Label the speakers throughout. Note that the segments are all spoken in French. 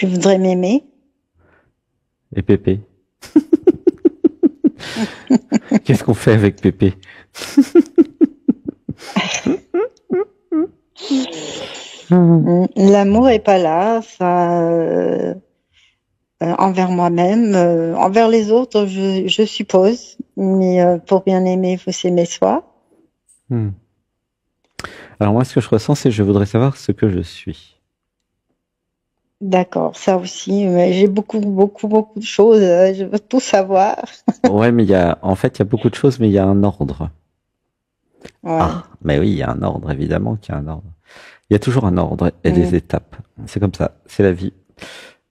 Speaker 1: Tu voudrais m'aimer?
Speaker 2: Et Pépé? Qu'est-ce qu'on fait avec Pépé?
Speaker 1: L'amour est pas là, ça, envers moi-même, envers les autres, je suppose. Mais pour bien aimer, il faut s'aimer soi.
Speaker 2: Hmm. Alors moi, ce que je ressens, c'est je voudrais savoir ce que je suis.
Speaker 1: D'accord, ça aussi. Mais j'ai beaucoup de choses. Je veux tout savoir.
Speaker 2: Ouais, mais en fait, il y a beaucoup de choses, mais il y a un ordre.
Speaker 1: Ouais.
Speaker 2: Ah, mais oui, il y a un ordre, évidemment qu'il y a un ordre. Il y a toujours un ordre et des
Speaker 1: Mm.
Speaker 2: étapes. C'est comme ça, c'est la vie.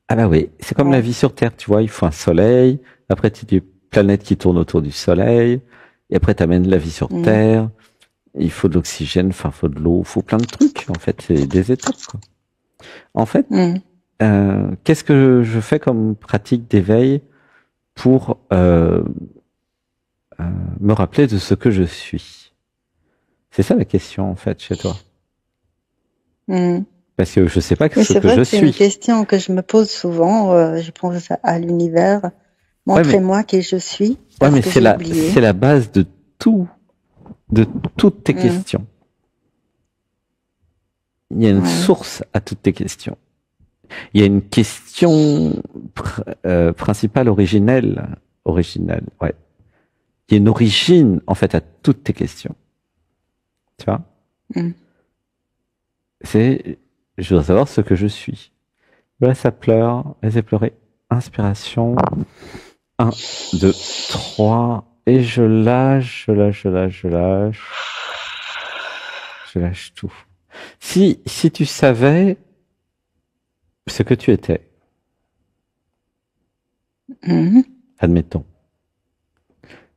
Speaker 2: Ah bah oui, c'est comme la
Speaker 1: Ouais.
Speaker 2: vie sur Terre, tu vois, il faut un soleil, après tu as des planètes qui tournent autour du soleil, et après tu amènes la vie sur
Speaker 1: Mm.
Speaker 2: Terre, il faut de l'oxygène, enfin, il faut de l'eau, il faut plein de trucs, en fait, c'est des étapes, quoi. En fait,
Speaker 1: Mm.
Speaker 2: qu'est-ce que je fais comme pratique d'éveil pour me rappeler de ce que je suis? C'est ça la question, en fait, chez toi.
Speaker 1: Mm.
Speaker 2: Parce que je sais pas
Speaker 1: Oui,
Speaker 2: ce
Speaker 1: c'est
Speaker 2: que
Speaker 1: vrai
Speaker 2: je
Speaker 1: que c'est une
Speaker 2: suis.
Speaker 1: question que je me pose souvent. Je pense à l'univers.
Speaker 2: Ouais, mais,
Speaker 1: Montrez-moi qui je suis,
Speaker 2: ouais,
Speaker 1: parce
Speaker 2: mais
Speaker 1: que j'ai
Speaker 2: c'est
Speaker 1: oublié.
Speaker 2: la base tout, de toutes tes
Speaker 1: Mm.
Speaker 2: questions. Il y a une
Speaker 1: Ouais.
Speaker 2: source à toutes tes questions. Il y a une question principale, originelle, ouais. Il y a une origine, en fait, à toutes tes questions. Tu vois?
Speaker 1: Mm.
Speaker 2: C'est, je dois savoir ce que je suis. Là, ça pleure, laissez pleurer. Inspiration. Un, 2, 3. Et je lâche, je lâche, je lâche, je lâche. Je lâche tout. Si tu savais ce que tu étais,
Speaker 1: Mhm.
Speaker 2: admettons,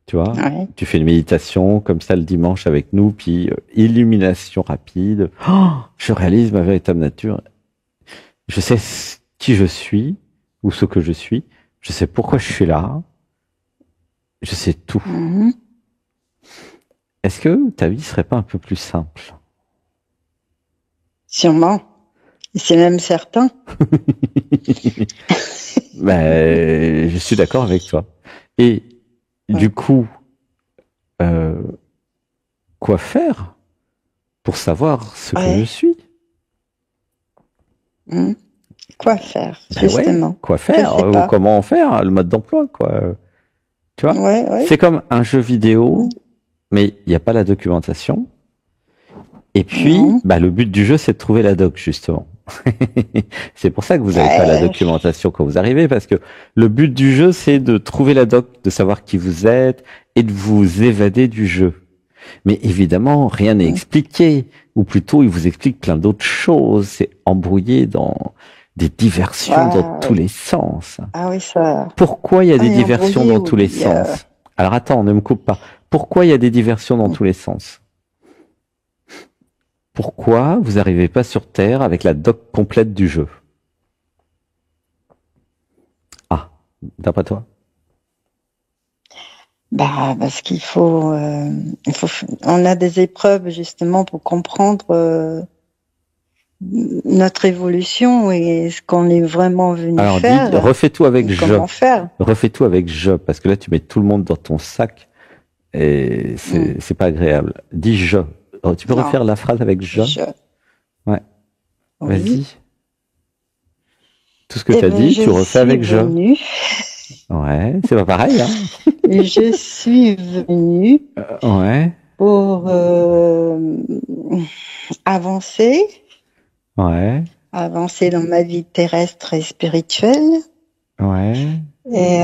Speaker 2: tu vois,
Speaker 1: Ouais.
Speaker 2: tu fais une méditation comme ça le dimanche avec nous, puis illumination rapide. Oh, je réalise ma véritable nature. Je sais qui je suis ou ce que je suis. Je sais pourquoi je suis là. Je sais tout.
Speaker 1: Mhm.
Speaker 2: Est-ce que ta vie serait pas un peu plus simple?
Speaker 1: Sûrement. C'est même certain.
Speaker 2: Ben, je suis d'accord avec toi. Et du
Speaker 1: Ouais.
Speaker 2: coup, euh, quoi faire pour savoir ce que je
Speaker 1: Ouais.
Speaker 2: suis?
Speaker 1: Mhm. Quoi faire,
Speaker 2: Ben ouais,
Speaker 1: justement?
Speaker 2: quoi
Speaker 1: Je
Speaker 2: faire
Speaker 1: sais
Speaker 2: ou
Speaker 1: pas.
Speaker 2: comment faire, le mode d'emploi, quoi. Tu vois,
Speaker 1: Ouais, ouais.
Speaker 2: c'est comme un jeu vidéo, mais il n'y a pas la documentation. Et puis,
Speaker 1: Non.
Speaker 2: bah, le but du jeu, c'est de trouver la doc, justement. C'est pour ça que vous n'avez pas la
Speaker 1: Ouais.
Speaker 2: documentation quand vous arrivez, parce que le but du jeu, c'est de trouver la doc, de savoir qui vous êtes et de vous évader du jeu. Mais évidemment, rien n'est
Speaker 1: Mhm.
Speaker 2: expliqué, ou plutôt, il vous explique plein d'autres choses. C'est embrouillé dans des diversions dans
Speaker 1: Ah
Speaker 2: tous
Speaker 1: oui.
Speaker 2: les sens.
Speaker 1: Ah oui, ça.
Speaker 2: Pourquoi il y a
Speaker 1: On
Speaker 2: des
Speaker 1: est
Speaker 2: diversions
Speaker 1: embrouillé,
Speaker 2: dans tous les
Speaker 1: oui.
Speaker 2: sens? Alors attends, ne me coupe pas. Pourquoi il y a des diversions dans tous les sens? Pourquoi vous n'arrivez pas sur Terre avec la doc complète du jeu? Ah, d'après toi?
Speaker 1: Bah, parce on a des épreuves justement pour comprendre notre évolution et ce qu'on est vraiment venu
Speaker 2: Alors dis,
Speaker 1: faire
Speaker 2: refais tout avec
Speaker 1: et
Speaker 2: je.
Speaker 1: comment faire.
Speaker 2: Refais tout avec je, parce que là tu mets tout le monde dans ton sac et
Speaker 1: Mm.
Speaker 2: c'est pas agréable. Dis je. Oh, tu peux
Speaker 1: Non,
Speaker 2: refaire la phrase avec je?
Speaker 1: je,
Speaker 2: Ouais,
Speaker 1: oui.
Speaker 2: vas-y. Tout ce que
Speaker 1: Eh
Speaker 2: tu as
Speaker 1: ben,
Speaker 2: dit, tu refais avec je. Ouais, c'est pas pareil, hein?
Speaker 1: je suis venue
Speaker 2: Ouais,
Speaker 1: pour avancer,
Speaker 2: ouais,
Speaker 1: avancer dans ma vie terrestre et spirituelle.
Speaker 2: ouais.
Speaker 1: Et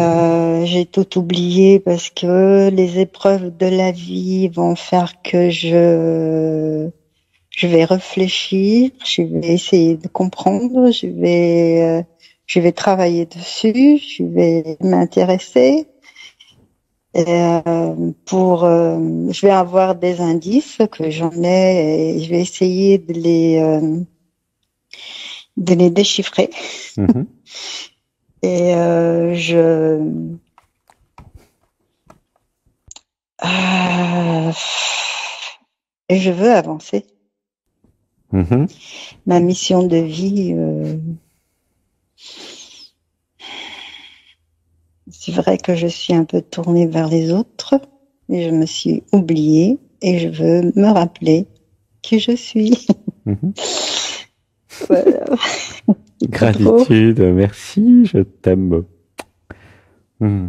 Speaker 1: j'ai tout oublié parce que les épreuves de la vie vont faire que je vais réfléchir, je vais essayer de comprendre, je vais travailler dessus, je vais m'intéresser. Et, je vais avoir des indices que j'en ai et je vais essayer de les déchiffrer.
Speaker 2: Mhm.
Speaker 1: Et euh, je veux avancer.
Speaker 2: Mhm.
Speaker 1: Ma mission de vie, C'est vrai que je suis un peu tournée vers les autres et je me suis oubliée et je veux me rappeler qui je suis.
Speaker 2: Mhm.
Speaker 1: Voilà. Pas trop.
Speaker 2: Gratitude, merci, je t'aime. Hmm.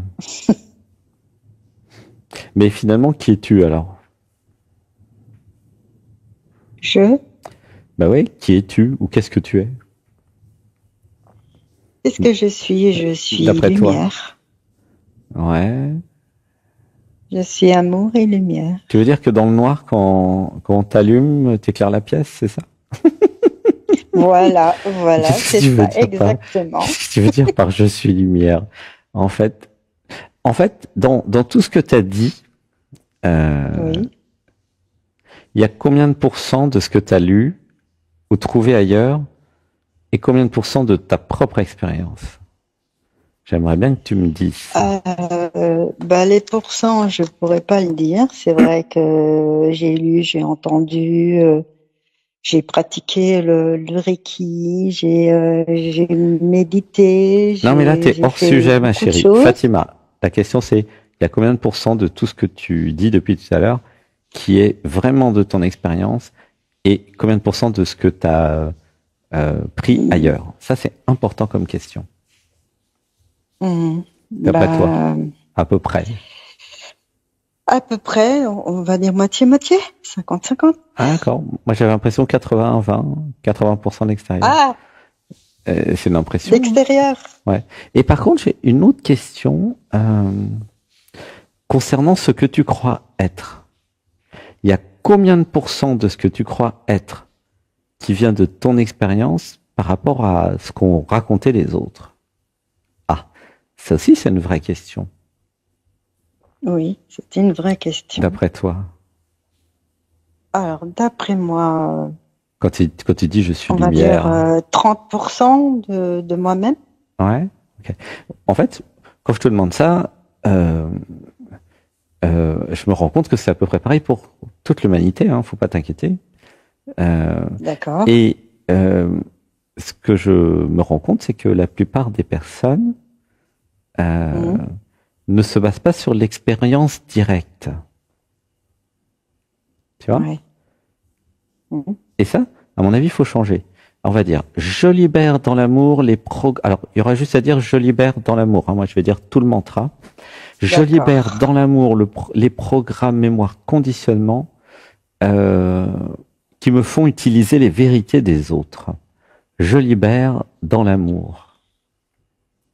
Speaker 2: Mais finalement, qui es-tu alors?
Speaker 1: Je,
Speaker 2: Bah ouais, qui es-tu ou qu'est-ce que tu es?
Speaker 1: qu'est-ce que je suis? Je suis
Speaker 2: D'après toi?
Speaker 1: lumière.
Speaker 2: Ouais.
Speaker 1: Je suis amour et lumière.
Speaker 2: Tu veux dire que dans le noir, quand on t'allume, t'éclaires la pièce, c'est ça?
Speaker 1: Voilà, voilà,
Speaker 2: Qu'est-ce que
Speaker 1: c'est
Speaker 2: tu veux
Speaker 1: ça,
Speaker 2: dire par,
Speaker 1: exactement.
Speaker 2: qu'est-ce que tu veux dire par je suis lumière? En fait, dans tout ce que tu as dit, euh,
Speaker 1: Oui.
Speaker 2: il y a combien de pourcents de ce que tu as lu ou trouvé ailleurs et combien de pourcents de ta propre expérience? J'aimerais bien que tu me dises ça.
Speaker 1: Bah, les pourcents, je pourrais pas le dire. C'est vrai que j'ai lu, j'ai entendu, j'ai pratiqué le Reiki, j'ai médité,
Speaker 2: Non, mais là, tu es
Speaker 1: j'ai
Speaker 2: hors
Speaker 1: fait
Speaker 2: sujet, ma
Speaker 1: beaucoup de
Speaker 2: chérie.
Speaker 1: choses.
Speaker 2: Fatima, la question c'est, il y a combien de pourcents de tout ce que tu dis depuis tout à l'heure qui est vraiment de ton expérience et combien de pourcents de ce que tu as pris ailleurs? Ça, c'est important comme question.
Speaker 1: Mhm.
Speaker 2: D'après toi,
Speaker 1: Bah,
Speaker 2: à peu près.
Speaker 1: à peu près, on va dire moitié-moitié, 50-50.
Speaker 2: Ah, d'accord. Moi, j'avais l'impression 80-20, 80% de l'extérieur.
Speaker 1: Ah,
Speaker 2: C'est une impression, hein.
Speaker 1: l'extérieur.
Speaker 2: Ouais. Et par contre, j'ai une autre question concernant ce que tu crois être. Il y a combien de pourcents de ce que tu crois être qui vient de ton expérience par rapport à ce qu'ont raconté les autres? Ah, ça aussi, c'est une vraie question,
Speaker 1: Oui, c'est une vraie question.
Speaker 2: d'après toi.
Speaker 1: Alors, d'après moi,
Speaker 2: Quand tu dis je suis
Speaker 1: on va dire
Speaker 2: lumière,
Speaker 1: 30% de moi-même.
Speaker 2: ouais. Ok. En fait, quand je te demande ça, je me rends compte que c'est à peu près pareil pour toute l'humanité, hein, faut pas t'inquiéter. Euh,
Speaker 1: D'accord.
Speaker 2: et ce que je me rends compte, c'est que la plupart des personnes euh,
Speaker 1: Mhm.
Speaker 2: ne se basent pas sur l'expérience directe, tu vois.
Speaker 1: Ouais. Mhm.
Speaker 2: Et ça, à mon avis, il faut changer. On va dire, je libère dans l'amour les Alors, il y aura juste à dire, je libère dans l'amour, hein. Moi, je vais dire tout le mantra. Je libère
Speaker 1: D'accord.
Speaker 2: dans l'amour les programmes mémoire conditionnement euh, qui me font utiliser les vérités des autres. Je libère dans l'amour.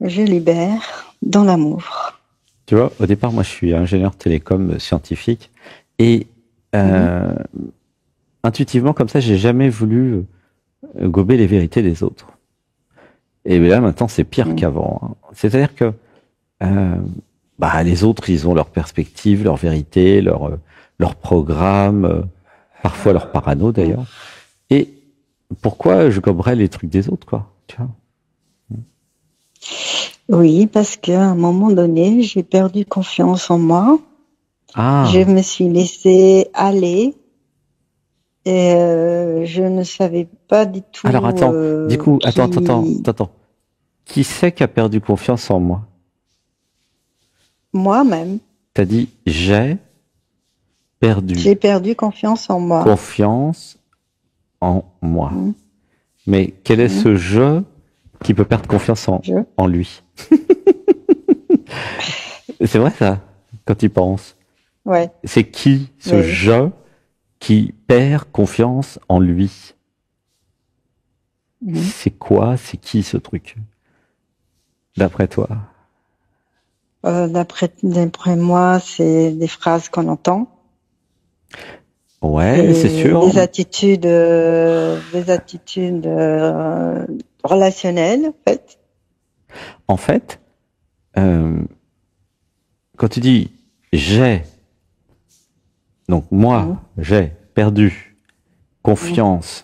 Speaker 1: Je libère dans l'amour.
Speaker 2: Tu vois, au départ, moi, je suis ingénieur télécom scientifique et
Speaker 1: Mhm.
Speaker 2: euh, intuitivement, comme ça, j'ai jamais voulu gober les vérités des autres. Et là, maintenant, c'est pire
Speaker 1: Mhm.
Speaker 2: qu'avant, hein. C'est-à-dire que euh, bah, les autres, ils ont leur perspective, leur vérité, leur programme, parfois leur parano
Speaker 1: Mhm.
Speaker 2: d'ailleurs. Et pourquoi je goberais les trucs des autres, quoi, tu vois?
Speaker 1: Oui, parce qu'à un moment donné, j'ai perdu confiance en moi. Je
Speaker 2: Ah,
Speaker 1: me suis laissée aller et je ne savais pas du
Speaker 2: alors
Speaker 1: tout
Speaker 2: attends, du coup,
Speaker 1: qui
Speaker 2: attends. Qui c'est qui a perdu confiance en moi?
Speaker 1: moi-même.
Speaker 2: T'as dit j'ai
Speaker 1: J'ai
Speaker 2: perdu
Speaker 1: perdu confiance en moi.
Speaker 2: confiance en moi.
Speaker 1: Mhm.
Speaker 2: Mais quel est
Speaker 1: Mhm.
Speaker 2: ce je qui peut perdre confiance
Speaker 1: Je.
Speaker 2: en lui? C'est vrai ça, quand tu penses.
Speaker 1: Ouais.
Speaker 2: C'est qui ce
Speaker 1: Oui.
Speaker 2: je qui perd confiance en lui?
Speaker 1: Mhm.
Speaker 2: C'est quoi? C'est qui ce truc? D'après toi?
Speaker 1: D'après moi, c'est des phrases qu'on entend.
Speaker 2: Ouais, c'est
Speaker 1: C'est
Speaker 2: sûr.
Speaker 1: des attitudes relationnelles, en fait.
Speaker 2: En fait, euh, quand tu dis j'ai, donc
Speaker 1: Mhm.
Speaker 2: moi, j'ai perdu
Speaker 1: Mhm.
Speaker 2: confiance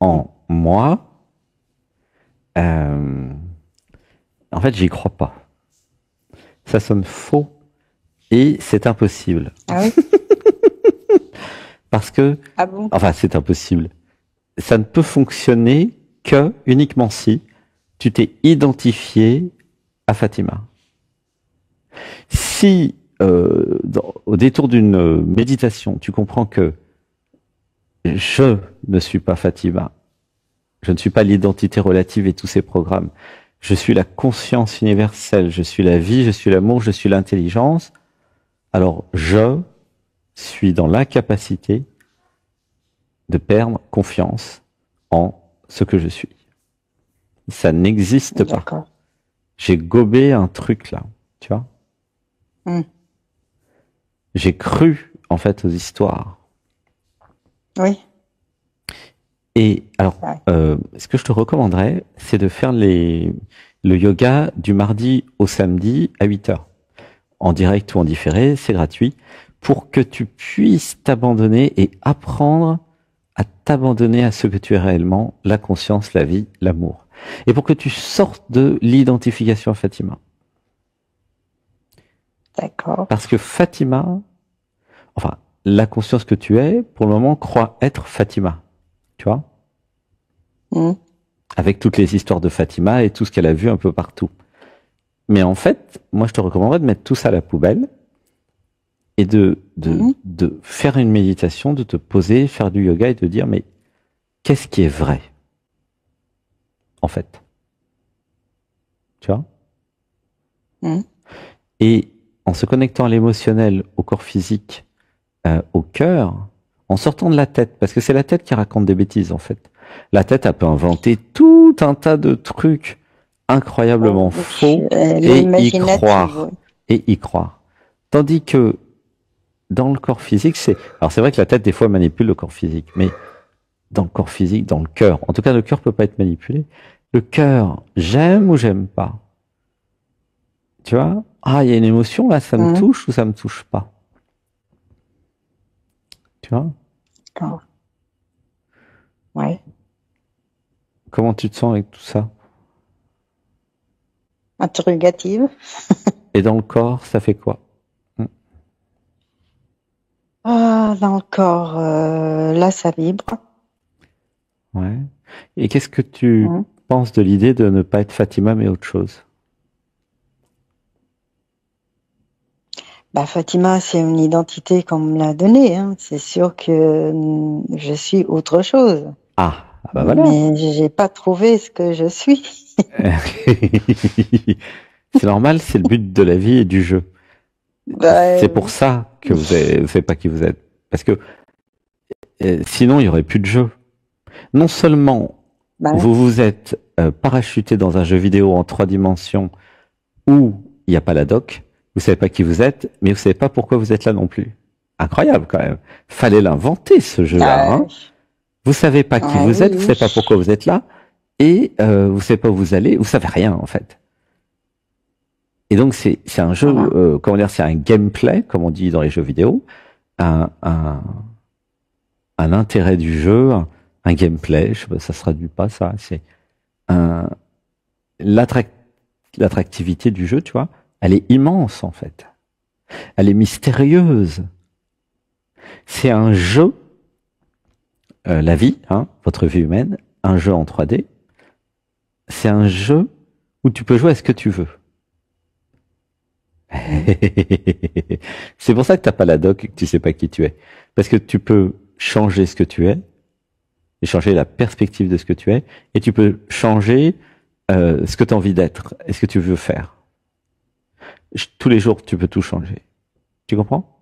Speaker 2: en moi, euh, en fait, j'y crois pas. Ça sonne faux et c'est impossible.
Speaker 1: Ah oui?
Speaker 2: Parce que,
Speaker 1: Ah bon?
Speaker 2: enfin, c'est impossible. Ça ne peut fonctionner que uniquement si tu t'es identifié à Fatima. Si au détour d'une méditation, tu comprends que je ne suis pas Fatima, je ne suis pas l'identité relative et tous ces programmes, je suis la conscience universelle, je suis la vie, je suis l'amour, je suis l'intelligence, alors je suis dans l'incapacité de perdre confiance en ce que je suis. Ça n'existe pas.
Speaker 1: D'accord.
Speaker 2: J'ai gobé un truc là, tu vois. J'ai cru en fait aux histoires.
Speaker 1: Oui.
Speaker 2: Et alors, ce que je te recommanderais, c'est de faire le yoga du mardi au samedi à 8 heures. En direct ou en différé, c'est gratuit, pour que tu puisses t'abandonner et apprendre à t'abandonner à ce que tu es réellement, la conscience, la vie, l'amour. Et pour que tu sortes de l'identification à Fatima.
Speaker 1: D'accord.
Speaker 2: Parce que Fatima, enfin, la conscience que tu es, pour le moment, croit être Fatima. Tu vois? Avec toutes les histoires de Fatima et tout ce qu'elle a vu un peu partout. Mais en fait, moi, je te recommanderais de mettre tout ça à la poubelle et de faire une méditation, de te poser, faire du yoga et de dire, mais qu'est-ce qui est vrai? En fait. Tu vois? Et en se connectant à l'émotionnel, au corps physique, au cœur, en sortant de la tête, parce que c'est la tête qui raconte des bêtises, en fait. La tête, elle peut inventer tout un tas de trucs incroyablement faux et y croire. Et y croire. Tandis que dans le corps physique, alors c'est vrai que la tête, des fois, manipule le corps physique, mais dans le corps physique, dans le cœur, en tout cas, le cœur peut pas être manipulé. Le cœur, j'aime ou j'aime pas? Tu vois? Ah, il y a une émotion, là, ça me touche ou ça me touche pas? Tu vois?
Speaker 1: D'accord. Ouais.
Speaker 2: Comment tu te sens avec tout ça?
Speaker 1: Interrogative.
Speaker 2: Et dans le corps, ça fait quoi?
Speaker 1: Ah, là encore, là, ça vibre.
Speaker 2: Ouais. Et qu'est-ce que tu penses de l'idée de ne pas être Fatima, mais autre chose?
Speaker 1: Bah, Fatima, c'est une identité qu'on me l'a donnée, hein. C'est sûr que je suis autre chose.
Speaker 2: Ah, bah voilà.
Speaker 1: Mais j'ai pas trouvé ce que je suis.
Speaker 2: C'est normal, c'est le but de la vie et du jeu. C'est pour ça que vous savez pas qui vous êtes. Parce que sinon, il y aurait plus de jeu. Non seulement vous vous êtes parachuté dans un jeu vidéo en 3 dimensions où il n'y a pas la doc, vous savez pas qui vous êtes, mais vous savez pas pourquoi vous êtes là non plus. Incroyable quand même. Fallait l'inventer ce jeu-là. Hein. Vous savez pas qui vous êtes, vous savez pas pourquoi vous êtes là, et vous savez pas où vous allez, vous savez rien en fait. Et donc c'est un jeu, comment dire, c'est un gameplay, comme on dit dans les jeux vidéo, un intérêt du jeu, un gameplay, je sais pas, ça se traduit pas ça, c'est l'attractivité du jeu, tu vois, elle est immense en fait. Elle est mystérieuse. C'est un jeu, la vie, hein, votre vie humaine, un jeu en 3D. C'est un jeu où tu peux jouer à ce que tu veux. C'est pour ça que t'as pas la doc et que tu sais pas qui tu es. Parce que tu peux changer ce que tu es, et changer la perspective de ce que tu es, et tu peux changer ce que tu as envie d'être et ce que tu veux faire. Tous les jours, tu peux tout changer. Tu comprends?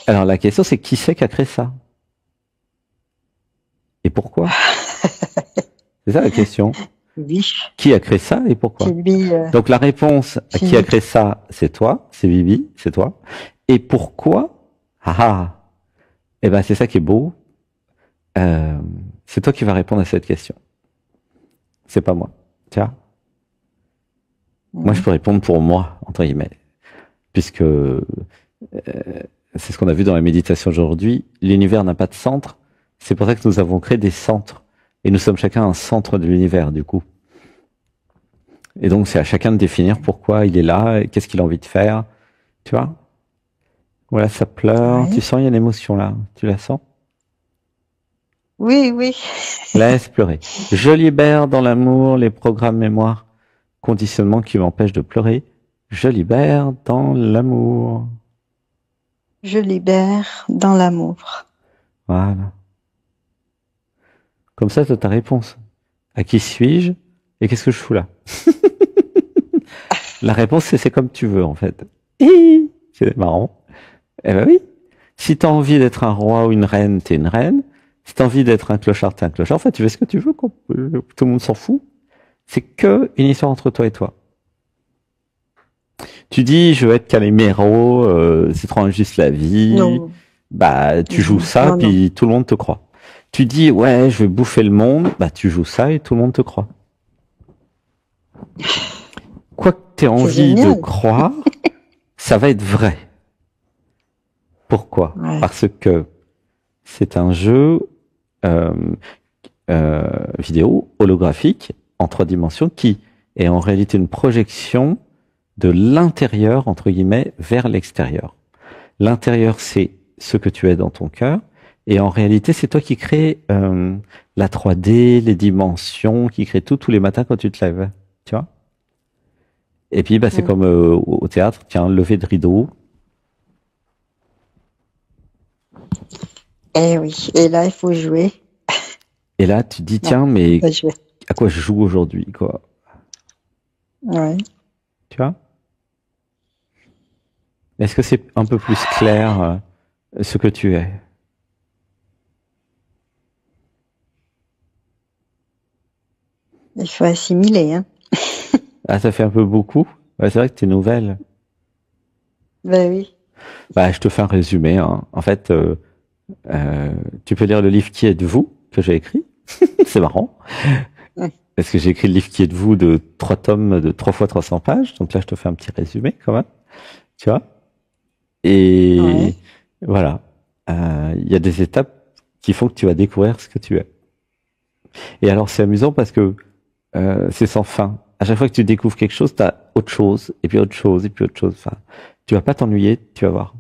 Speaker 2: Alors la question, c'est qui c'est qui a créé ça? Et pourquoi? C'est ça la question.
Speaker 1: Oui.
Speaker 2: Qui a créé ça et pourquoi? Donc la réponse à qui a créé ça, c'est toi, c'est Bibi, c'est toi. Et pourquoi? Eh ben c'est ça qui est beau. C'est toi qui vas répondre à cette question. C'est pas moi. Tiens. Moi, je peux répondre pour moi, entre guillemets. Puisque c'est ce qu'on a vu dans la méditation aujourd'hui. L'univers n'a pas de centre. C'est pour ça que nous avons créé des centres. Et nous sommes chacun un centre de l'univers, du coup. Et donc, c'est à chacun de définir pourquoi il est là, qu'est-ce qu'il a envie de faire. Tu vois? Voilà, ça pleure. Tu sens, il y a une émotion là. Tu la sens?
Speaker 1: Oui, oui.
Speaker 2: Laisse pleurer. Je libère dans l'amour les programmes mémoire conditionnement qui m'empêche de pleurer, je libère dans l'amour.
Speaker 1: Je libère dans l'amour.
Speaker 2: Voilà. Comme ça, tu as ta réponse. À qui suis-je et qu'est-ce que je fous là? La réponse, c'est comme tu veux, en fait. C'est marrant. Eh ben oui. Si t'as envie d'être un roi ou une reine, t'es une reine. Si t'as envie d'être un clochard, t'es un clochard. Enfin, tu fais ce que tu veux, quoi. Tout le monde s'en fout. C'est que une histoire entre toi et toi. Tu dis, je veux être Calimero, c'est trop injuste la vie.
Speaker 1: Non.
Speaker 2: Bah, tu joues ça,
Speaker 1: Non,
Speaker 2: puis tout le monde te croit. Tu dis, ouais, je vais bouffer le monde. Bah, tu joues ça et tout le monde te croit. Quoi que t'aies envie de croire, ça va être vrai. Pourquoi?
Speaker 1: Ouais.
Speaker 2: Parce que c'est un jeu vidéo holographique en 3 dimensions qui est en réalité une projection de l'intérieur, entre guillemets, vers l'extérieur. L'intérieur, c'est ce que tu es dans ton cœur, et en réalité, c'est toi qui crée la 3D, les dimensions, qui crée tout tous les matins quand tu te lèves, tu vois. Et puis, bah, c'est comme au théâtre, tiens, lever de rideau.
Speaker 1: Eh oui, et là, il faut jouer.
Speaker 2: Et là, tu te dis, tiens, mais
Speaker 1: jouer.
Speaker 2: à quoi je joue aujourd'hui, quoi.
Speaker 1: Ouais.
Speaker 2: Tu vois? Est-ce que c'est un peu plus clair ce que tu es?
Speaker 1: Il faut assimiler, hein.
Speaker 2: Ah, ça fait un peu beaucoup. Ouais, c'est vrai que t'es nouvelle.
Speaker 1: Ben oui.
Speaker 2: Bah, je te fais un résumé, hein. En fait, tu peux lire le livre Qui êtes-vous que j'ai écrit. C'est marrant. Parce que j'ai écrit le livre Qui êtes-vous de 3 tomes de 3 fois 300 pages. Donc là, je te fais un petit résumé quand même. Tu vois? Et voilà. Il y a des étapes qui font que tu vas découvrir ce que tu es. Et alors, c'est amusant parce que c'est sans fin. À chaque fois que tu découvres quelque chose, tu as autre chose, et puis autre chose, et puis autre chose. Enfin, tu vas pas t'ennuyer, tu vas voir.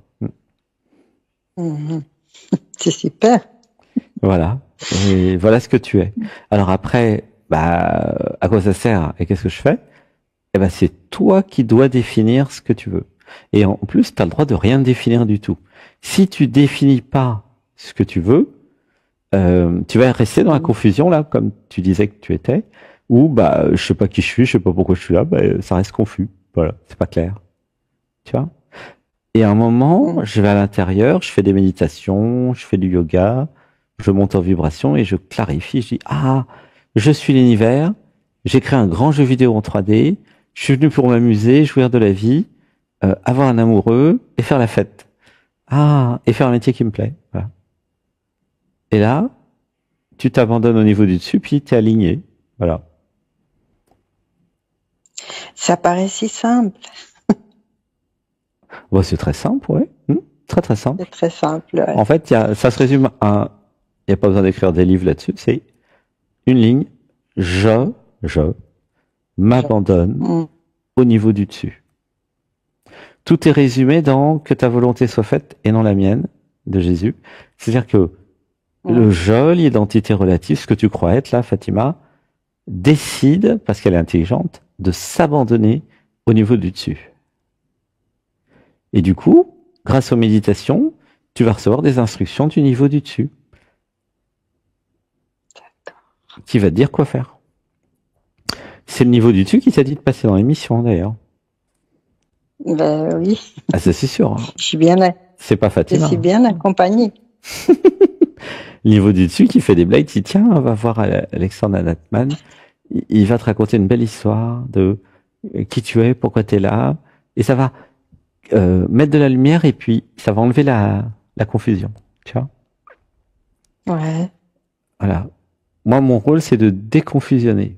Speaker 1: C'est super.
Speaker 2: Voilà. Et voilà ce que tu es. Alors après, bah, à quoi ça sert et qu'est-ce que je fais? Eh ben, c'est toi qui dois définir ce que tu veux. Et en plus, tu as le droit de rien définir du tout. Si tu définis pas ce que tu veux, tu vas rester dans la confusion là, comme tu disais que tu étais, ou bah, je sais pas qui je suis, je sais pas pourquoi je suis là, bah, ça reste confus. Voilà, c'est pas clair. Tu vois? Et à un moment, je vais à l'intérieur, je fais des méditations, je fais du yoga, je monte en vibration et je clarifie. Je dis, ah, je suis l'univers, j'ai créé un grand jeu vidéo en 3D, je suis venu pour m'amuser, jouir de la vie, avoir un amoureux et faire la fête. Ah, et faire un métier qui me plaît. Voilà. Et là, tu t'abandonnes au niveau du dessus, puis tu es aligné. Voilà.
Speaker 1: Ça paraît si simple.
Speaker 2: Bon, c'est très simple, ouais. Très très simple.
Speaker 1: C'est très simple. Ouais.
Speaker 2: En fait, ça se résume à, il n'y a pas besoin d'écrire des livres là-dessus, c'est une ligne, je m'abandonne au niveau du dessus. Tout est résumé dans que ta volonté soit faite et non la mienne, de Jésus. C'est-à-dire que le je, l'identité relative, ce que tu crois être là, Fatima, décide, parce qu'elle est intelligente, de s'abandonner au niveau du dessus. Et du coup, grâce aux méditations, tu vas recevoir des instructions du niveau du dessus. Qui va te dire quoi faire. C'est le niveau du dessus qui t'a dit de passer dans l'émission, d'ailleurs.
Speaker 1: Ben oui.
Speaker 2: Ah, ça c'est sûr. Hein.
Speaker 1: Je suis bien.
Speaker 2: C'est pas Fatima.
Speaker 1: Je suis bien accompagnée.
Speaker 2: Le niveau du dessus qui fait des blagues, qui tiens, on va voir Alexandre Anatman. Il va te raconter une belle histoire de qui tu es, pourquoi tu es là, et ça va mettre de la lumière et puis ça va enlever la confusion, tu vois.
Speaker 1: Ouais.
Speaker 2: Voilà. Moi, mon rôle, c'est de déconfusionner.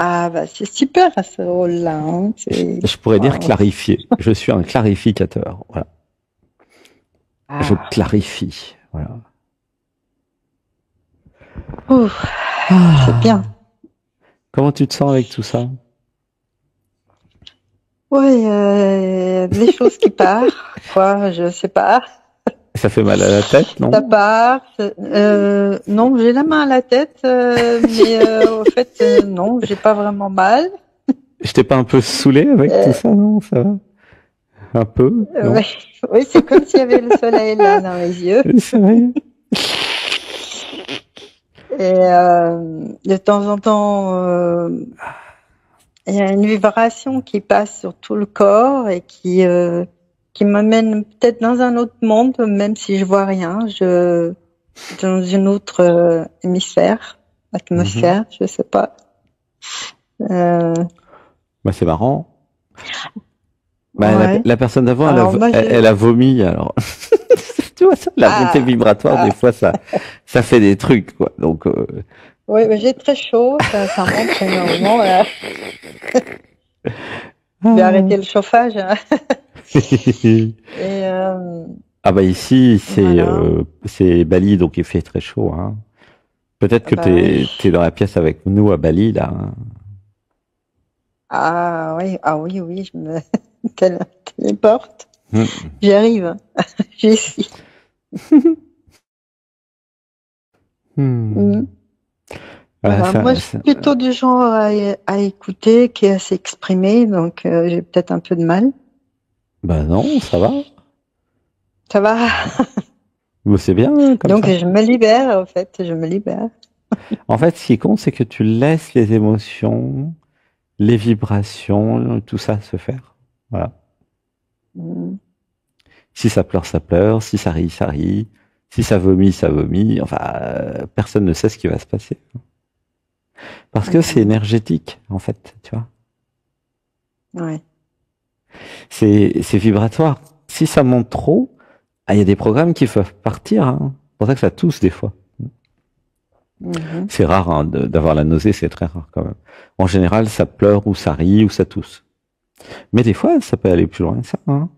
Speaker 1: Ah bah c'est super à ce rôle-là. Hein.
Speaker 2: Je pourrais dire clarifier. Je suis un clarificateur. Voilà. Ah. Je clarifie. Voilà.
Speaker 1: C'est bien.
Speaker 2: Comment tu te sens avec tout ça?
Speaker 1: Oui, des choses qui partent, quoi, je sais pas.
Speaker 2: Ça fait mal à la tête, non?
Speaker 1: Ça part. Non, j'ai la main à la tête, mais au fait, non, j'ai pas vraiment mal.
Speaker 2: Je t'ai pas un peu saoulé avec tout ça, non? Ça va? Un peu, non?
Speaker 1: Ouais. Oui, c'est comme s'il y avait le soleil là dans les yeux.
Speaker 2: C'est vrai?
Speaker 1: Et de temps en temps, il y a une vibration qui passe sur tout le corps et qui m'amène peut-être dans un autre monde, même si je vois rien. Dans une autre hémisphère, atmosphère, je sais pas.
Speaker 2: Bah, c'est marrant. Bah,
Speaker 1: Ouais.
Speaker 2: la personne d'avant,
Speaker 1: Alors, moi,
Speaker 2: elle a vomi, alors. Tu vois ça, la montée vibratoire, des fois, ça fait des trucs, quoi. Donc,
Speaker 1: oui, mais j'ai très chaud, ça monte énormément. Je vais arrêter le chauffage. Hein. Et
Speaker 2: Ah bah ici,
Speaker 1: voilà.
Speaker 2: c'est Bali, donc il fait très chaud, hein. Peut-être que
Speaker 1: Bah oui.
Speaker 2: t'es dans la pièce avec nous à Bali, là, hein.
Speaker 1: Ah oui, oui, je me téléporte.
Speaker 2: Hmm.
Speaker 1: J'y arrive. J'y suis.
Speaker 2: Hmm.
Speaker 1: Voilà. Moi, je suis plutôt du genre à écouter qu'à s'exprimer, donc j'ai peut-être un peu de mal.
Speaker 2: Bah non, ça va.
Speaker 1: Ça va.
Speaker 2: Mais c'est bien, hein, comme
Speaker 1: Donc
Speaker 2: ça.
Speaker 1: je me libère, en fait, je me libère.
Speaker 2: En fait, ce qui compte, c'est que tu laisses les émotions, les vibrations, tout ça se faire. Voilà.
Speaker 1: Mm.
Speaker 2: Si ça pleure, ça pleure. Si ça rit, ça rit. Si ça vomit, ça vomit. Enfin, personne ne sait ce qui va se passer. Parce que c'est énergétique, en fait, tu vois.
Speaker 1: Ouais.
Speaker 2: C'est vibratoire. Si ça monte trop, il y a des programmes qui peuvent partir, hein. C'est pour ça que ça tousse des fois.
Speaker 1: Mhm.
Speaker 2: C'est rare, hein, d'avoir la nausée, c'est très rare quand même. En général, ça pleure ou ça rit ou ça tousse. Mais des fois, ça peut aller plus loin que ça, hein.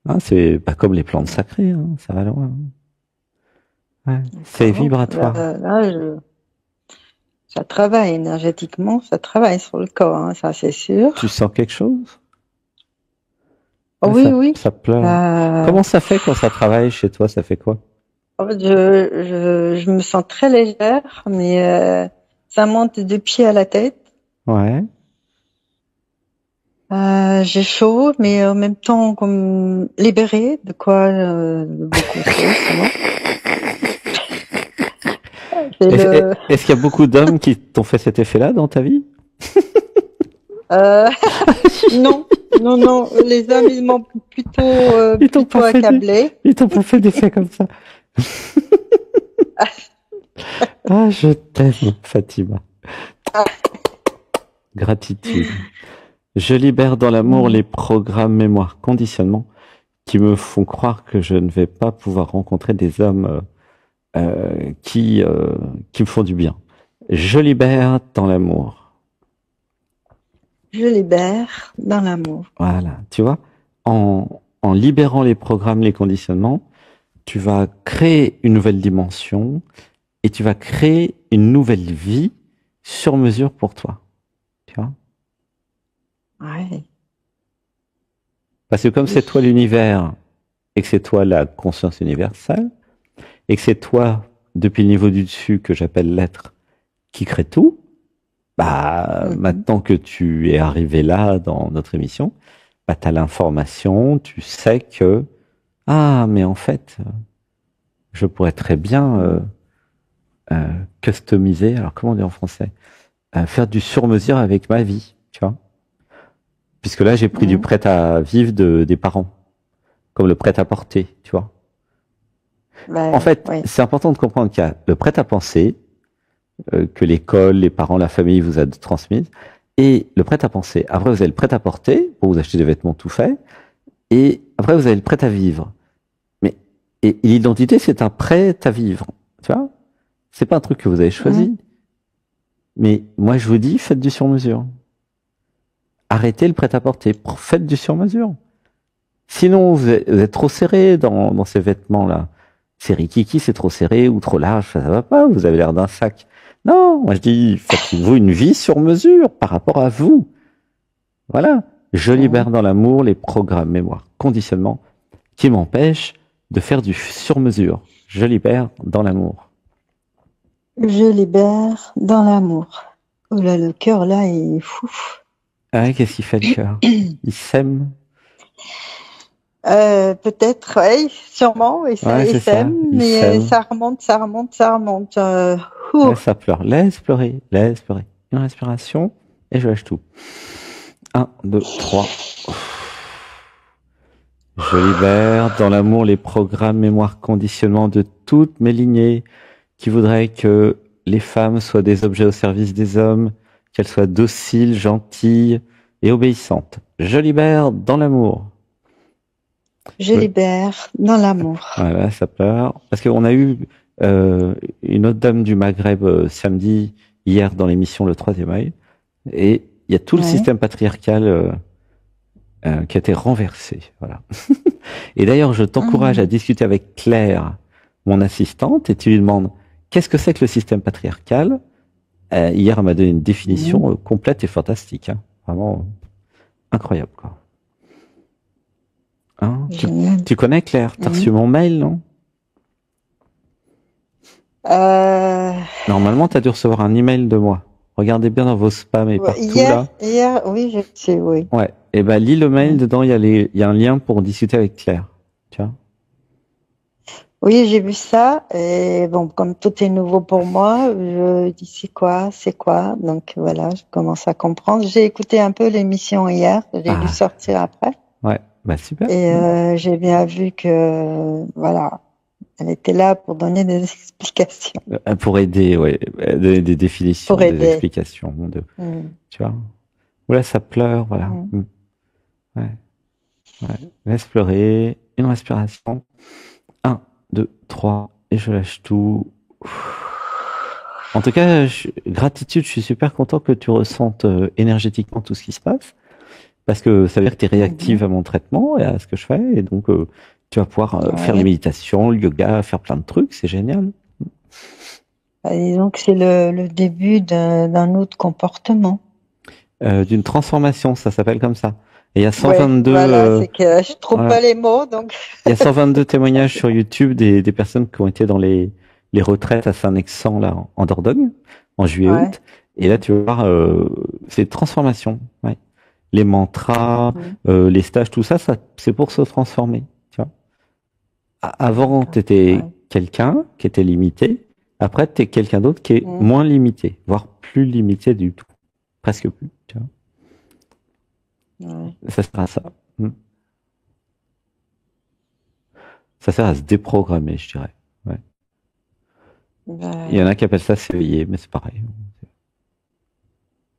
Speaker 2: Hein, c'est pas comme les plantes sacrées, hein, ça va loin. Ouais, c'est
Speaker 1: D'accord.
Speaker 2: vibratoire.
Speaker 1: Ça travaille énergétiquement, ça travaille sur le corps, hein, ça c'est
Speaker 2: Tu
Speaker 1: sûr.
Speaker 2: sens quelque chose?
Speaker 1: Oh,
Speaker 2: Ouais,
Speaker 1: oui, oui.
Speaker 2: ça pleure.
Speaker 1: Euh,
Speaker 2: Comment ça fait quand ça travaille chez toi? Ça fait quoi?
Speaker 1: En fait, je me sens très légère, mais ça monte de pied à la tête.
Speaker 2: Ouais.
Speaker 1: J'ai chaud, mais en même temps comme libérée de quoi beaucoup de choses. Sinon. C'est le.
Speaker 2: Est-ce qu'il y a beaucoup d'hommes qui t'ont fait cet effet-là dans ta vie?
Speaker 1: Euh, non, non, non. Les hommes ils m'ont
Speaker 2: Ils t'ont pas
Speaker 1: plutôt
Speaker 2: fait
Speaker 1: accablé.
Speaker 2: ils t'ont pas fait d'effet comme ça. Ah, je t'aime, Fatima. Gratitude. Je libère dans l'amour les programmes, mémoires, conditionnements qui me font croire que je ne vais pas pouvoir rencontrer des hommes qui me font du bien. Je libère dans l'amour.
Speaker 1: Je libère dans l'amour.
Speaker 2: Voilà, tu vois, en libérant les programmes, les conditionnements, tu vas créer une nouvelle dimension et tu vas créer une nouvelle vie sur mesure pour toi. Tu vois?
Speaker 1: Ouais.
Speaker 2: Parce que comme c'est toi l'univers et que c'est toi la conscience universelle et que c'est toi depuis le niveau du dessus que j'appelle l'être qui crée tout, bah maintenant que tu es arrivé là dans notre émission, bah tu as l'information, tu sais que ah mais en fait je pourrais très bien customiser, alors comment on dit en français, faire du sur-mesure avec ma vie, tu vois. Puisque là j'ai pris du prêt à vivre des parents, comme le prêt à porter, tu vois. En fait,
Speaker 1: Ouais.
Speaker 2: c'est important de comprendre qu'il y a le prêt à penser que l'école, les parents, la famille vous a transmis, et le prêt à penser. Après, vous avez le prêt à porter, pour vous acheter des vêtements tout faits, et après, vous avez le prêt à vivre. Mais et l'identité, c'est un prêt à vivre, tu vois. C'est pas un truc que vous avez choisi. Mais moi, je vous dis, faites du sur-mesure. Arrêtez le prêt à porter, faites du sur-mesure. Sinon, vous êtes trop serré dans ces vêtements-là. C'est rikiki, c'est trop serré ou trop large, ça va pas, vous avez l'air d'un sac. Non, moi je dis, faites-vous une vie sur mesure par rapport à vous. Voilà. Je libère dans l'amour les programmes, mémoire, conditionnements qui m'empêchent de faire du sur-mesure. Je libère dans l'amour.
Speaker 1: Je libère dans l'amour. Oh là, le cœur là est fou.
Speaker 2: Ah ouais, qu'est-ce qu'il fait le cœur? Il sème?
Speaker 1: Peut-être, oui, sûrement, et ça,
Speaker 2: Ouais,
Speaker 1: et
Speaker 2: c'est ça.
Speaker 1: sème,
Speaker 2: Il
Speaker 1: mais
Speaker 2: sème.
Speaker 1: ça remonte, ça remonte, ça remonte.
Speaker 2: Ouais, ça pleure. Laisse pleurer, laisse pleurer. Une respiration et je lâche tout. 1, 2, 3. Je libère dans l'amour les programmes, mémoire, conditionnement de toutes mes lignées qui voudraient que les femmes soient des objets au service des hommes, qu'elles soient dociles, gentilles et obéissantes. Je libère dans l'amour.
Speaker 1: Je libère dans l'amour.
Speaker 2: Voilà, ça pleure. Parce qu'on a eu une autre dame du Maghreb samedi, hier dans l'émission Le Troisième œil, et il y a tout le système patriarcal qui a été renversé. Voilà. Et d'ailleurs, je t'encourage à discuter avec Claire, mon assistante, et tu lui demandes qu'est-ce que c'est que le système patriarcal. Hier, elle m'a donné une définition complète et fantastique. Hein. Vraiment incroyable, quoi. Hein, tu connais Claire? T'as reçu mon mail, non? Normalement, t'as dû recevoir un email de moi. Regardez bien dans vos spams et partout là.
Speaker 1: Hier, oui, je sais, oui.
Speaker 2: Ouais. Et ben lis le mail, dedans il y a un lien pour discuter avec Claire. Tu vois?
Speaker 1: Oui, j'ai vu ça. Et bon, comme tout est nouveau pour moi, je dis c'est quoi. Donc voilà, je commence à comprendre. J'ai écouté un peu l'émission hier. J'ai dû sortir après.
Speaker 2: Ouais, bah super.
Speaker 1: Et j'ai bien vu que voilà, elle était là pour donner des explications.
Speaker 2: Pour aider, ouais, donner des définitions, des explications. Tu vois? Voilà, ça pleure, voilà. Ouais. Laisse pleurer. Une respiration. 1, 2, 3, et je lâche tout. En tout cas, gratitude, je suis super content que tu ressentes énergétiquement tout ce qui se passe, parce que ça veut dire que tu es réactive à mon traitement et à ce que je fais, et donc tu vas pouvoir faire les méditations, le yoga, faire plein de trucs, c'est génial.
Speaker 1: Disons que c'est le début d'un autre comportement.
Speaker 2: D'une transformation, ça s'appelle comme ça. Et il y a 122.
Speaker 1: Voilà, c'est que je trouve pas les mots, donc.
Speaker 2: Il y a 122 témoignages sur YouTube des personnes qui ont été dans les retraites à Saint-Nexan là en Dordogne en juillet-août. Et là, tu vas voir, c'est transformation. Ouais. Les mantras, les stages, tout ça, c'est pour se transformer. Tu vois. Avant, tu étais quelqu'un qui était limité. Après, tu es quelqu'un d'autre qui est moins limité, voire plus limité du tout, presque plus. Tu vois. Ça sert à ça. Ça sert à se déprogrammer, je dirais. Ouais. Il y en a qui appellent ça s'éveiller, mais c'est pareil.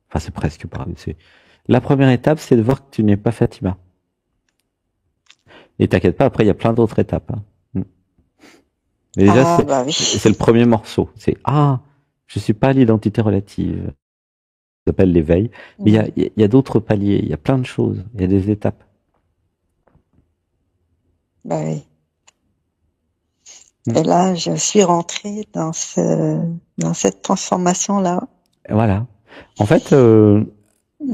Speaker 2: Enfin, c'est presque pareil. La première étape, c'est de voir que tu n'es pas Fatima. Et t'inquiète pas, après, il y a plein d'autres étapes. Hein. Mais déjà, c'est le premier morceau. C'est je suis pas l'identité relative. Ça s'appelle l'éveil. Mais il y a d'autres paliers, il y a plein de choses, il y a des étapes.
Speaker 1: Et là, je suis rentrée dans cette transformation-là.
Speaker 2: Voilà. En fait,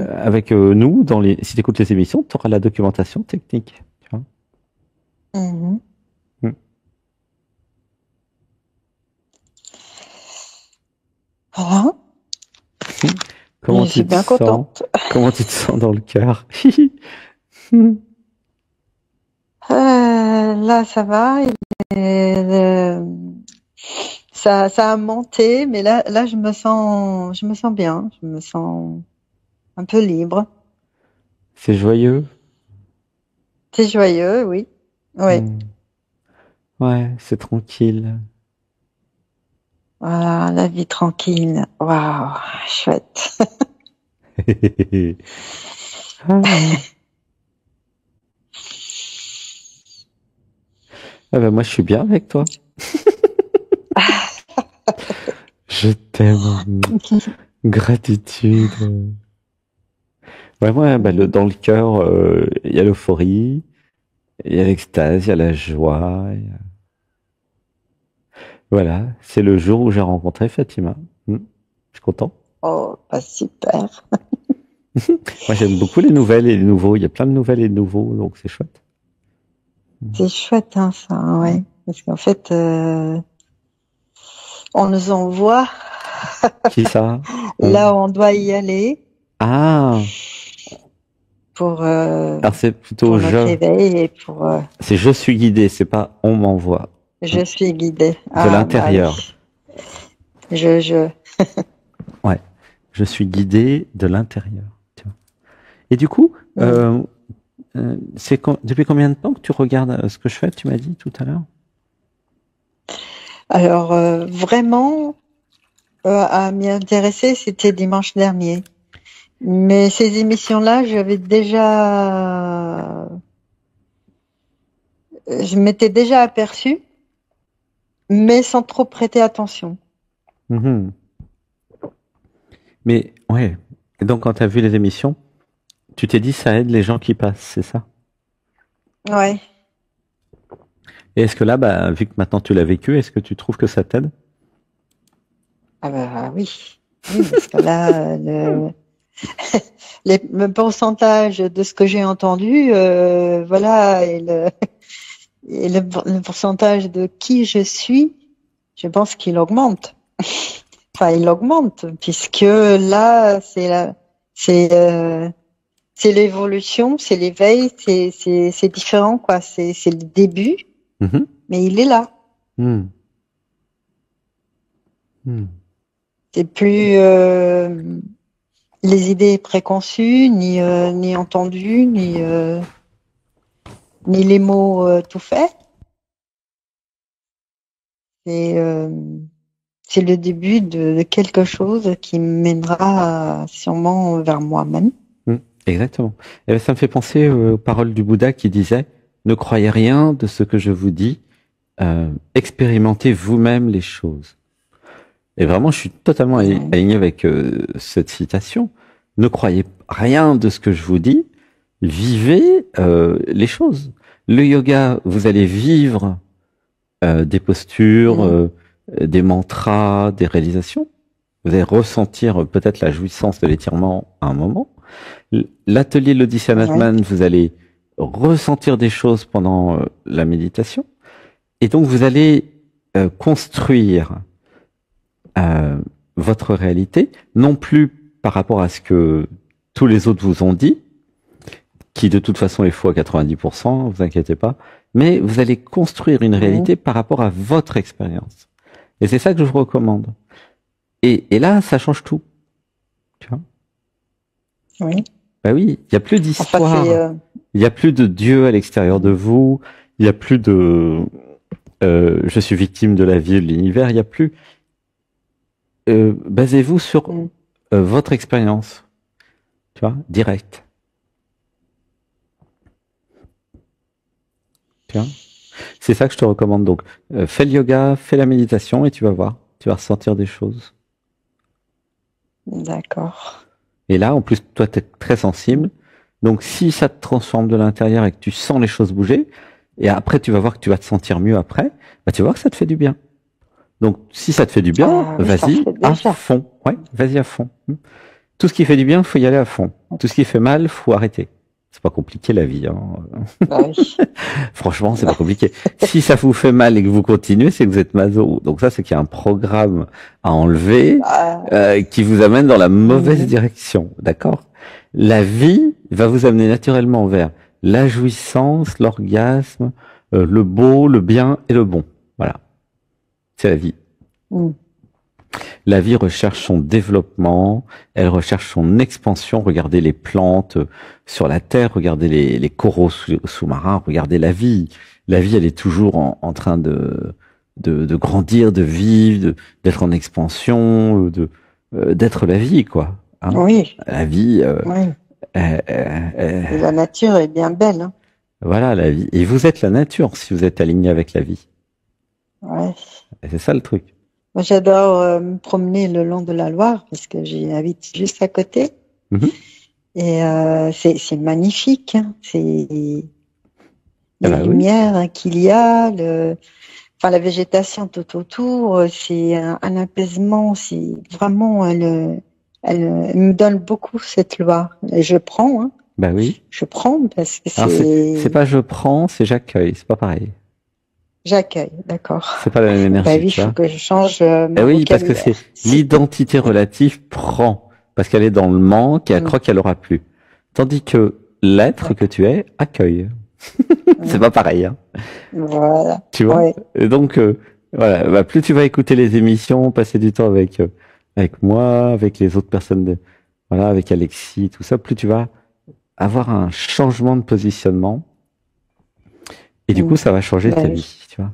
Speaker 2: avec nous, si tu écoutes les émissions, tu auras la documentation technique. Tu vois.
Speaker 1: Voilà.
Speaker 2: Comment
Speaker 1: je suis bien contente.
Speaker 2: Comment tu te sens dans le cœur?
Speaker 1: Là, ça va. Ça a monté, mais là, je me sens bien. Je me sens un peu libre.
Speaker 2: C'est joyeux?
Speaker 1: C'est joyeux, oui. Oui.
Speaker 2: Ouais, c'est tranquille.
Speaker 1: Voilà, la vie tranquille. Waouh, chouette.
Speaker 2: Ah ben moi je suis bien avec toi. Je t'aime. Gratitude. Ouais, moi, dans le cœur, il y a l'euphorie, il y a l'extase, il y a la joie. Voilà, c'est le jour où j'ai rencontré Fatima. Je suis content.
Speaker 1: Oh, super.
Speaker 2: Moi, j'aime beaucoup les nouvelles et les nouveaux. Il y a plein de nouvelles et de nouveaux, donc c'est chouette.
Speaker 1: C'est chouette, hein, ça, ouais. Parce qu'en fait, on nous envoie
Speaker 2: Qui ça?
Speaker 1: là où on doit y aller
Speaker 2: Ah,
Speaker 1: pour,
Speaker 2: alors c'est plutôt
Speaker 1: pour notre éveil et pour,
Speaker 2: c'est je suis guidé, c'est pas on m'envoie.
Speaker 1: je suis guidée.
Speaker 2: De
Speaker 1: Ah, bah
Speaker 2: l'intérieur.
Speaker 1: oui. Je,
Speaker 2: Ouais. Je suis guidé de l'intérieur. Tu vois. Et du coup,
Speaker 1: mm.
Speaker 2: depuis combien de temps que tu regardes ce que je fais, tu m'as dit tout à l'heure?
Speaker 1: Alors, vraiment, à m'y intéresser, c'était dimanche dernier. Mais ces émissions-là, je m'étais déjà aperçue, mais sans trop prêter attention.
Speaker 2: Mhm. Mais ouais. Et donc quand tu as vu les émissions, tu t'es dit ça aide les gens qui passent, c'est ça?
Speaker 1: Ouais.
Speaker 2: Et est-ce que là, bah, vu que maintenant tu l'as vécu, est-ce que tu trouves que ça t'aide?
Speaker 1: Ah bah oui. Oui, parce que là, le pourcentage de ce que j'ai entendu, voilà, et le pourcentage de qui je suis, je pense qu'il augmente. Enfin, il augmente, puisque là, c'est l'évolution, c'est l'éveil, c'est différent, quoi. C'est le début,
Speaker 2: Mhm.
Speaker 1: mais il est là.
Speaker 2: Mhm. Mhm.
Speaker 1: C'est plus les idées préconçues, ni entendues, ni les mots tout faits. C'est euh, c'est le début de quelque chose qui me mènera sûrement vers moi-même.
Speaker 2: Mhm. Exactement. Et ben, ça me fait penser aux paroles du Bouddha qui disait, ne croyez rien de ce que je vous dis, expérimentez vous-même les choses. Et vraiment, je suis totalement
Speaker 1: Ouais.
Speaker 2: aligné avec cette citation. Ne croyez rien de ce que je vous dis, vivez les choses. Le yoga, vous allez vivre des postures,
Speaker 1: Mm.
Speaker 2: des mantras, des réalisations. Vous allez ressentir peut-être la jouissance de l'étirement à un moment. L'atelier
Speaker 1: Ouais.
Speaker 2: l'Odysseanatman, vous allez ressentir des choses pendant la méditation. Et donc, vous allez construire euh, votre réalité, non plus par rapport à ce que tous les autres vous ont dit, qui de toute façon est faux à 90%, vous inquiétez pas, mais vous allez construire une
Speaker 1: Mm.
Speaker 2: réalité par rapport à votre expérience. Et c'est ça que je vous recommande. Et là, ça change tout. Tu vois.
Speaker 1: Oui.
Speaker 2: Bah oui, il n'y a plus
Speaker 1: Enfin, c'est
Speaker 2: d'histoire, il n'y a plus de Dieu à l'extérieur de vous, il n'y a plus de je suis victime de la vie et de l'univers, il n'y a plus. Basez-vous sur
Speaker 1: mm.
Speaker 2: votre expérience, tu vois, direct. Tu vois. C'est ça que je te recommande. Donc, fais le yoga, fais la méditation et tu vas voir, tu vas ressentir des choses.
Speaker 1: D'accord.
Speaker 2: Et là, en plus, toi, tu es très
Speaker 1: Mm.
Speaker 2: sensible. Donc, si ça te transforme de l'intérieur et que tu sens les choses bouger, et après, tu vas voir que tu vas te sentir mieux après, bah, tu vas voir que ça te fait du bien. Donc, si ça te fait du bien,
Speaker 1: Ah oui, ça
Speaker 2: vas-y
Speaker 1: fait
Speaker 2: à
Speaker 1: déjà.
Speaker 2: fond. Ouais, vas-y à fond. Tout ce qui fait du bien, faut y aller à fond. Tout ce qui fait mal, faut arrêter. C'est pas compliqué la vie. Hein.
Speaker 1: Bah oui.
Speaker 2: Franchement, c'est pas compliqué. Si ça vous fait mal et que vous continuez, c'est que vous êtes maso. Donc ça, c'est qu'il y a un programme à enlever
Speaker 1: Ah,
Speaker 2: qui vous amène dans la mauvaise
Speaker 1: mhm.
Speaker 2: direction. D'accord? La vie va vous amener naturellement vers la jouissance, l'orgasme, le beau, le bien et le bon. Voilà. C'est la vie.
Speaker 1: Mm.
Speaker 2: La vie recherche son développement, elle recherche son expansion. Regardez les plantes sur la Terre, regardez les coraux sous-marins, regardez la vie. La vie, elle est toujours en train de grandir, de vivre, d'être en expansion, d'être la vie, quoi. Hein.
Speaker 1: Oui,
Speaker 2: La vie,
Speaker 1: oui.
Speaker 2: euh, euh, euh,
Speaker 1: Et la nature est bien belle, hein.
Speaker 2: voilà la vie. Et vous êtes la nature si vous êtes aligné avec la vie.
Speaker 1: Ouais.
Speaker 2: Et c'est ça le truc.
Speaker 1: Moi, j'adore me promener le long de la Loire parce que j'habite juste à côté.
Speaker 2: Mhm.
Speaker 1: Et c'est magnifique, hein. C'est
Speaker 2: Eh
Speaker 1: les
Speaker 2: ben oui.
Speaker 1: lumières qu'il y a, enfin la végétation tout autour, c'est un apaisement. C'est vraiment, elle me donne beaucoup cette Loire. Et je prends, hein.
Speaker 2: Bah oui.
Speaker 1: Je prends parce que
Speaker 2: Alors c'est pas je prends, c'est j'accueille. C'est pas pareil.
Speaker 1: J'accueille, d'accord.
Speaker 2: C'est pas la même
Speaker 1: Bah
Speaker 2: énergie,
Speaker 1: oui, il
Speaker 2: tu
Speaker 1: faut
Speaker 2: vois.
Speaker 1: que je change
Speaker 2: Eh
Speaker 1: mon
Speaker 2: oui, parce que
Speaker 1: vocabulaire.
Speaker 2: c'est l'identité relative prend, parce qu'elle est dans le manque et elle croit qu'elle aura plus. Tandis que l'être que tu es accueille. C'est pas pareil, hein.
Speaker 1: Voilà.
Speaker 2: Tu vois.
Speaker 1: Ouais.
Speaker 2: Et donc voilà, bah, plus tu vas écouter les émissions, passer du temps avec moi, avec les autres personnes voilà, avec Alexis, tout ça, plus tu vas avoir un changement de positionnement et du coup ça va changer
Speaker 1: Bah
Speaker 2: ta
Speaker 1: oui.
Speaker 2: vie, tu vois.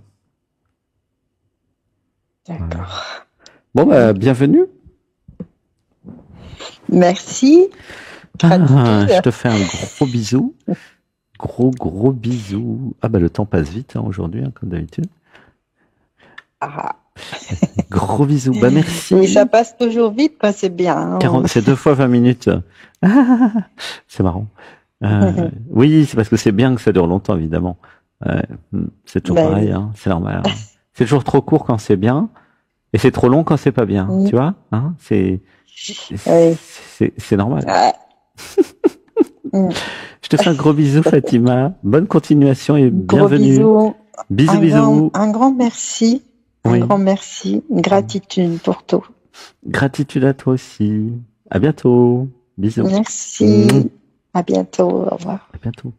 Speaker 1: D'accord.
Speaker 2: Voilà. Bon bah bienvenue.
Speaker 1: Merci.
Speaker 2: Je te fais un gros bisou. Gros bisou. Ah bah le temps passe vite hein, aujourd'hui, hein, comme d'habitude.
Speaker 1: Ah.
Speaker 2: Gros bisou. Bah merci.
Speaker 1: Oui, ça passe toujours vite quand c'est bien. Hein.
Speaker 2: C'est 2 fois 20 minutes. C'est marrant. Oui, c'est parce que c'est bien que ça dure longtemps, évidemment. C'est toujours
Speaker 1: Bah
Speaker 2: pareil,
Speaker 1: oui.
Speaker 2: hein, c'est normal. Hein. C'est toujours trop court quand c'est bien, et c'est trop long quand c'est pas bien. Tu vois, hein, c'est normal. Je te fais un gros bisou, Fatima. Bonne continuation et bienvenue.
Speaker 1: Gros bisous.
Speaker 2: Bisous.
Speaker 1: Un grand merci. Un grand merci. Gratitude pour tout.
Speaker 2: Gratitude à toi aussi. À bientôt. Bisous.
Speaker 1: Merci. À bientôt. Au revoir.
Speaker 2: À bientôt.